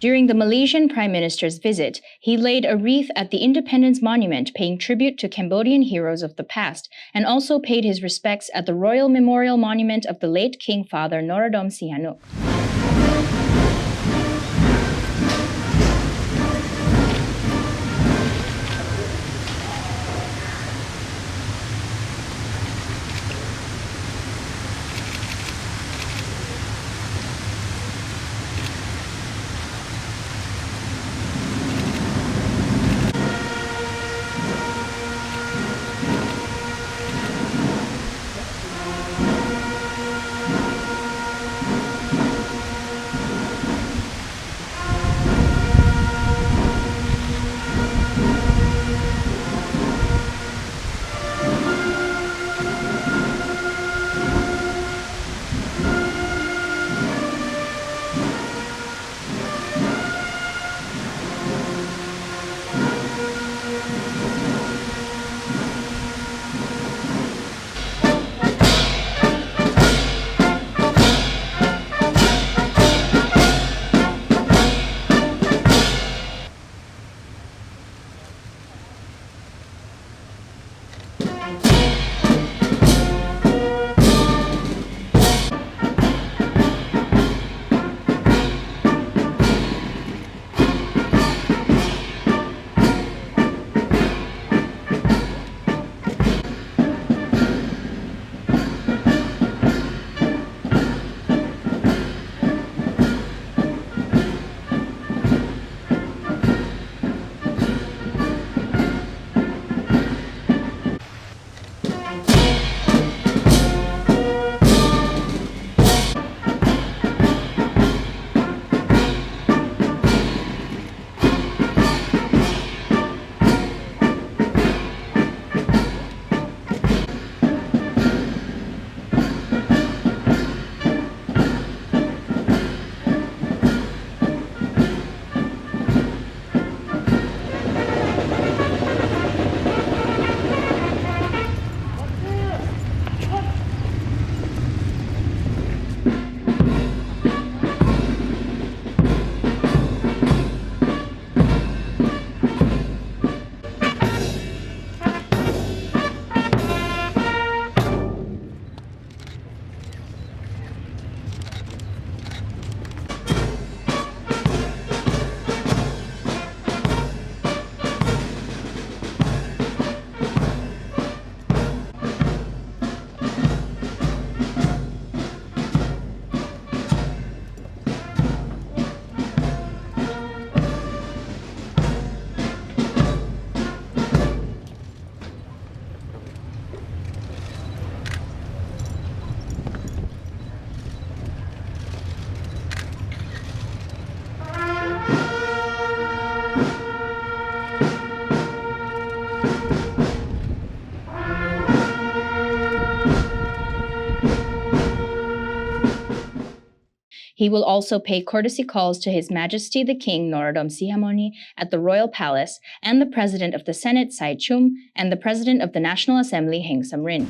During the Malaysian Prime Minister's visit, he laid a wreath at the Independence Monument paying tribute to Cambodian heroes of the past, and also paid his respects at the Royal Memorial Monument of the late King Father Norodom Sihanouk. He will also pay courtesy calls to His Majesty the King Norodom Sihamoni at the Royal Palace, and the President of the Senate Sai Chum, and the President of the National Assembly Heng Samrin.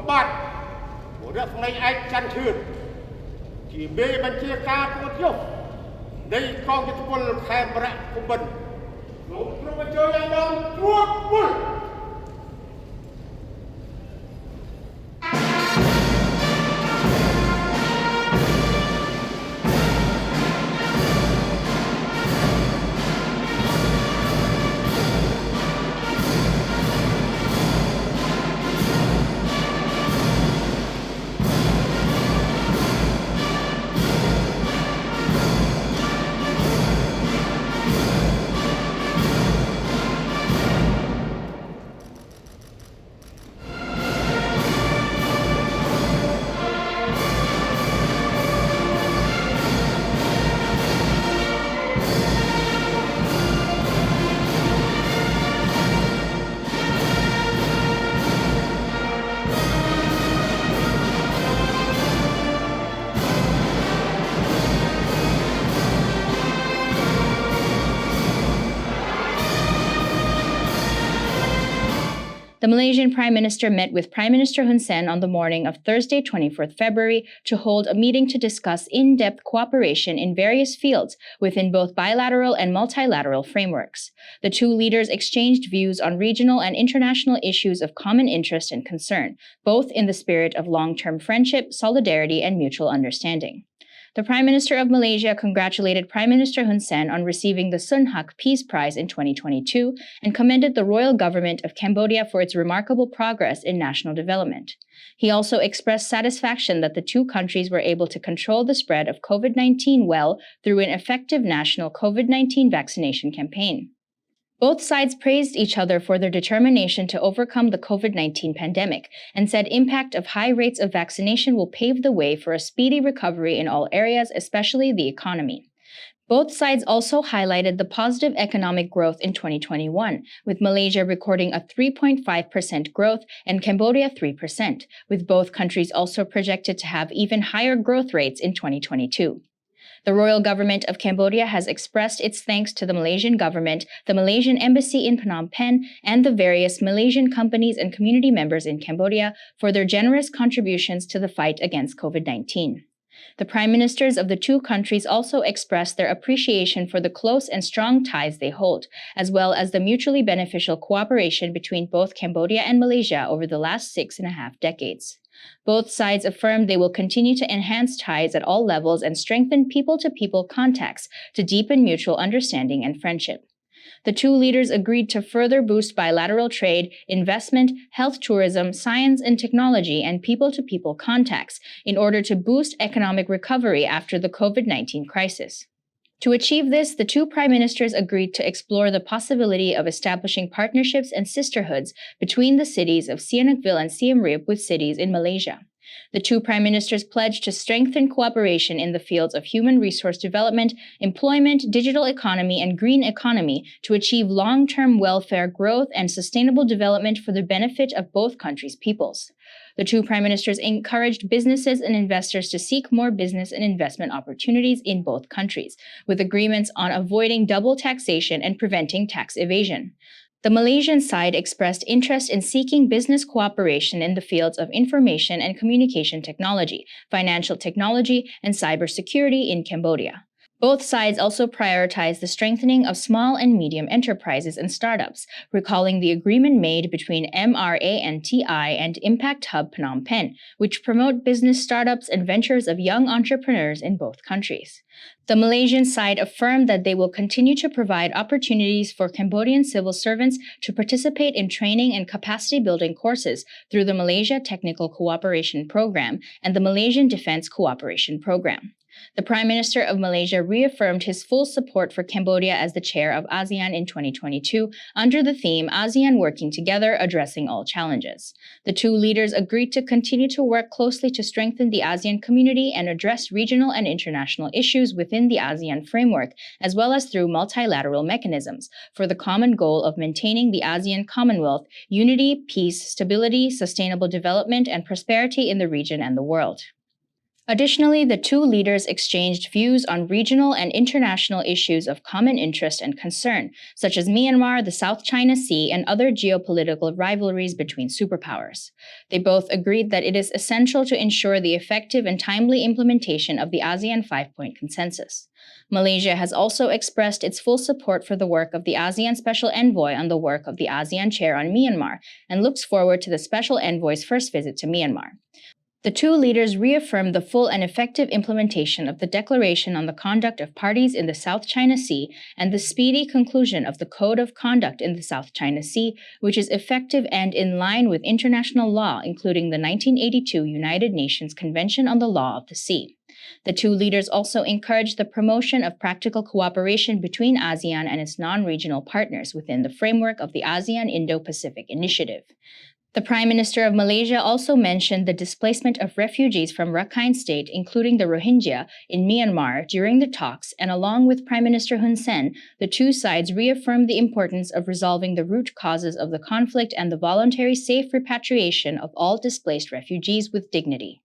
បត្តិcủa nước này ai chăn thuyền chỉ mê bên chia ca của nhau đây con cái quân khai bạ của mình lúc mà chơi anh đông chuột vui. The Malaysian Prime Minister met with Prime Minister Hun Sen on the morning of Thursday, 24th February, to hold a meeting to discuss in-depth cooperation in various fields within both bilateral and multilateral frameworks. The two leaders exchanged views on regional and international issues of common interest and concern, both in the spirit of long-term friendship, solidarity, and mutual understanding. The Prime Minister of Malaysia congratulated Prime Minister Hun Sen on receiving the Sun Hak Peace Prize in 2022 and commended the royal government of Cambodia for its remarkable progress in national development. He also expressed satisfaction that the two countries were able to control the spread of COVID-19 well through an effective national COVID-19 vaccination campaign. Both sides praised each other for their determination to overcome the COVID-19 pandemic and said impact of high rates of vaccination will pave the way for a speedy recovery in all areas, especially the economy. Both sides also highlighted the positive economic growth in 2021, with Malaysia recording a 3.5% growth and Cambodia 3%, with both countries also projected to have even higher growth rates in 2022. The royal government of Cambodia has expressed its thanks to the Malaysian government, the Malaysian embassy in Phnom Penh, and the various Malaysian companies and community members in Cambodia for their generous contributions to the fight against COVID-19. The prime ministers of the two countries also expressed their appreciation for the close and strong ties they hold, as well as the mutually beneficial cooperation between both Cambodia and Malaysia over the last 6.5 decades. Both sides affirmed they will continue to enhance ties at all levels and strengthen people-to-people contacts to deepen mutual understanding and friendship. The two leaders agreed to further boost bilateral trade, investment, health tourism, science and technology, and people-to-people contacts in order to boost economic recovery after the COVID-19 crisis. To achieve this, the two prime ministers agreed to explore the possibility of establishing partnerships and sisterhoods between the cities of Sihanoukville and Siem Reap with cities in Malaysia. The two prime ministers pledged to strengthen cooperation in the fields of human resource development, employment, digital economy, and green economy to achieve long-term welfare growth and sustainable development for the benefit of both countries' peoples. The two prime ministers encouraged businesses and investors to seek more business and investment opportunities in both countries, with agreements on avoiding double taxation and preventing tax evasion. The Malaysian side expressed interest in seeking business cooperation in the fields of information and communication technology, financial technology, and cybersecurity in Cambodia. Both sides also prioritized the strengthening of small and medium enterprises and startups, recalling the agreement made between MRANTI and Impact Hub Phnom Penh, which promote business startups and ventures of young entrepreneurs in both countries. The Malaysian side affirmed that they will continue to provide opportunities for Cambodian civil servants to participate in training and capacity-building courses through the Malaysia Technical Cooperation Program and the Malaysian Defense Cooperation Program. The Prime Minister of Malaysia reaffirmed his full support for Cambodia as the chair of ASEAN in 2022 under the theme ASEAN Working Together, Addressing All Challenges. The two leaders agreed to continue to work closely to strengthen the ASEAN community and address regional and international issues within the ASEAN framework, as well as through multilateral mechanisms, for the common goal of maintaining the ASEAN Commonwealth, unity, peace, stability, sustainable development, and prosperity in the region and the world. Additionally, the two leaders exchanged views on regional and international issues of common interest and concern, such as Myanmar, the South China Sea, and other geopolitical rivalries between superpowers. They both agreed that it is essential to ensure the effective and timely implementation of the ASEAN Five-Point Consensus. Malaysia has also expressed its full support for the work of the ASEAN Special Envoy on the work of the ASEAN Chair on Myanmar and looks forward to the Special Envoy's first visit to Myanmar. The two leaders reaffirmed the full and effective implementation of the Declaration on the Conduct of Parties in the South China Sea and the speedy conclusion of the Code of Conduct in the South China Sea, which is effective and in line with international law, including the 1982 United Nations Convention on the Law of the Sea. The two leaders also encouraged the promotion of practical cooperation between ASEAN and its non-regional partners within the framework of the ASEAN Indo-Pacific Initiative. The Prime Minister of Malaysia also mentioned the displacement of refugees from Rakhine State, including the Rohingya, in Myanmar during the talks, and along with Prime Minister Hun Sen, the two sides reaffirmed the importance of resolving the root causes of the conflict and the voluntary safe repatriation of all displaced refugees with dignity.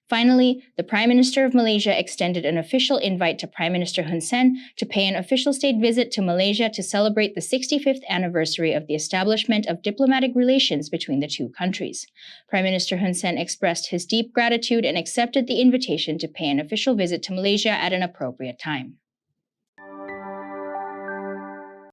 Finally, the Prime Minister of Malaysia extended an official invite to Prime Minister Hun Sen to pay an official state visit to Malaysia to celebrate the 65th anniversary of the establishment of diplomatic relations between the two countries. Prime Minister Hun Sen expressed his deep gratitude and accepted the invitation to pay an official visit to Malaysia at an appropriate time.